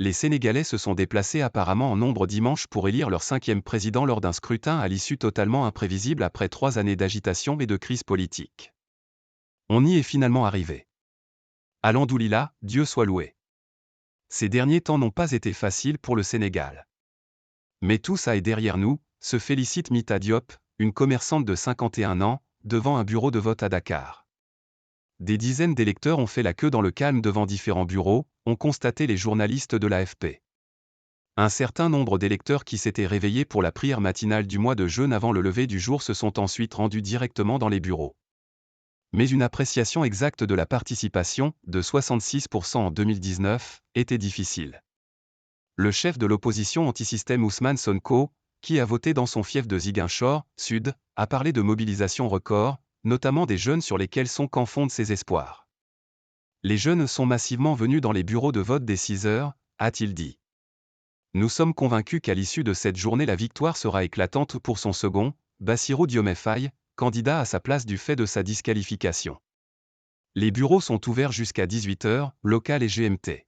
Les Sénégalais se sont déplacés apparemment en nombre dimanche pour élire leur 5e président lors d'un scrutin à l'issue totalement imprévisible après 3 années d'agitation et de crise politique. On y est finalement arrivé. Alhamdoulilah, Dieu soit loué. Ces derniers temps n'ont pas été faciles pour le Sénégal. Mais tout ça est derrière nous, se félicite Mita Diop, une commerçante de 51 ans, devant un bureau de vote à Dakar. Des dizaines d'électeurs ont fait la queue dans le calme devant différents bureaux, ont constaté les journalistes de l'AFP. Un certain nombre d'électeurs qui s'étaient réveillés pour la prière matinale du mois de jeûne avant le lever du jour se sont ensuite rendus directement dans les bureaux. Mais une appréciation exacte de la participation, de 66% en 2019, était difficile. Le chef de l'opposition anti-système Ousmane Sonko, qui a voté dans son fief de Ziguinchor, Sud, a parlé de mobilisation record, notamment des jeunes sur lesquels son camp fonde ses espoirs. Les jeunes sont massivement venus dans les bureaux de vote dès 6 heures, a-t-il dit. Nous sommes convaincus qu'à l'issue de cette journée la victoire sera éclatante pour son second, Bassirou Diomaye Faye, candidat à sa place du fait de sa disqualification. Les bureaux sont ouverts jusqu'à 18 heures, local et GMT.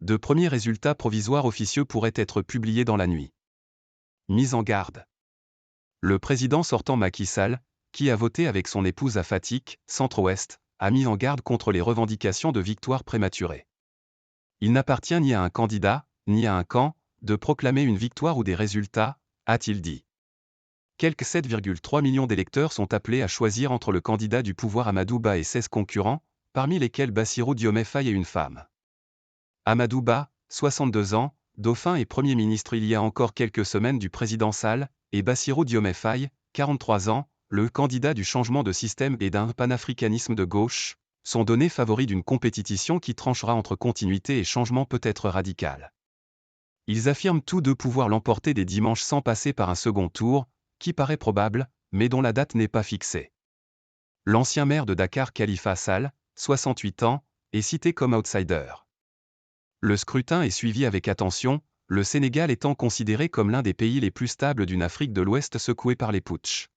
De premiers résultats provisoires officieux pourraient être publiés dans la nuit. Mise en garde. Le président sortant Macky Sall, qui a voté avec son épouse à Fatick, Centre-Ouest, a mis en garde contre les revendications de victoire prématurée. Il n'appartient ni à un candidat, ni à un camp, de proclamer une victoire ou des résultats, a-t-il dit. Quelques 7,3 millions d'électeurs sont appelés à choisir entre le candidat du pouvoir Amadou Ba et 16 concurrents, parmi lesquels Bassirou Diomaye Faye et une femme. Amadou Ba, 62 ans, dauphin et Premier ministre il y a encore quelques semaines du président Sall, et Bassirou Diomaye Faye, 43 ans, le candidat du changement de système et d'un panafricanisme de gauche, sont donnés favoris d'une compétition qui tranchera entre continuité et changement peut-être radical. Ils affirment tous deux pouvoir l'emporter dès dimanche sans passer par un second tour, qui paraît probable, mais dont la date n'est pas fixée. L'ancien maire de Dakar Khalifa Sall, 68 ans, est cité comme outsider. Le scrutin est suivi avec attention, le Sénégal étant considéré comme l'un des pays les plus stables d'une Afrique de l'Ouest secouée par les putschs.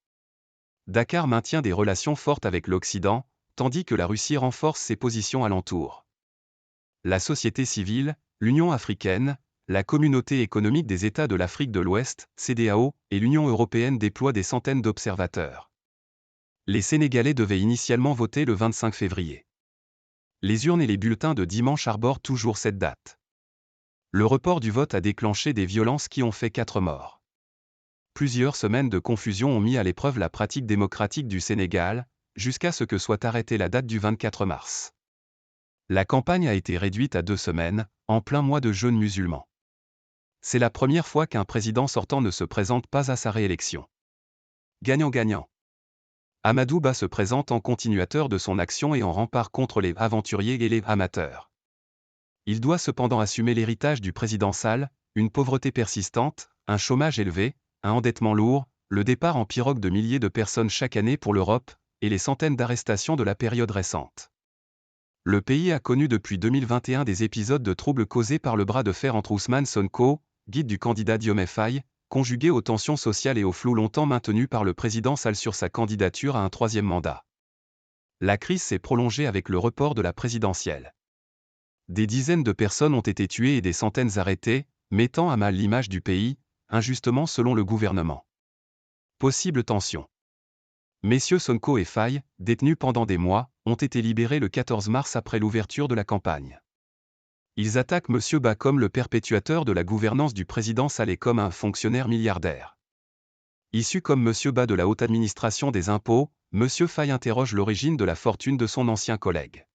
Dakar maintient des relations fortes avec l'Occident, tandis que la Russie renforce ses positions alentour. La société civile, l'Union africaine, la Communauté économique des États de l'Afrique de l'Ouest, CEDEAO, et l'Union européenne déploient des centaines d'observateurs. Les Sénégalais devaient initialement voter le 25 février. Les urnes et les bulletins de dimanche arborent toujours cette date. Le report du vote a déclenché des violences qui ont fait 4 morts. Plusieurs semaines de confusion ont mis à l'épreuve la pratique démocratique du Sénégal, jusqu'à ce que soit arrêtée la date du 24 mars. La campagne a été réduite à 2 semaines, en plein mois de jeûne musulman. C'est la première fois qu'un président sortant ne se présente pas à sa réélection. Gagnant-gagnant. Amadou Ba se présente en continuateur de son action et en rempart contre les aventuriers et les amateurs. Il doit cependant assumer l'héritage du président Sall, une pauvreté persistante, un chômage élevé, un endettement lourd, le départ en pirogue de milliers de personnes chaque année pour l'Europe, et les centaines d'arrestations de la période récente. Le pays a connu depuis 2021 des épisodes de troubles causés par le bras de fer entre Ousmane Sonko, guide du candidat Diomaye Faye, conjugué aux tensions sociales et au flou longtemps maintenu par le président Sall sur sa candidature à un 3e mandat. La crise s'est prolongée avec le report de la présidentielle. Des dizaines de personnes ont été tuées et des centaines arrêtées, mettant à mal l'image du pays, injustement selon le gouvernement. Possible tension. Messieurs Sonko et Faye, détenus pendant des mois, ont été libérés le 14 mars après l'ouverture de la campagne. Ils attaquent M. Ba comme le perpétuateur de la gouvernance du président Sall et comme un fonctionnaire milliardaire. Issu comme M. Ba de la haute administration des impôts, M. Faye interroge l'origine de la fortune de son ancien collègue.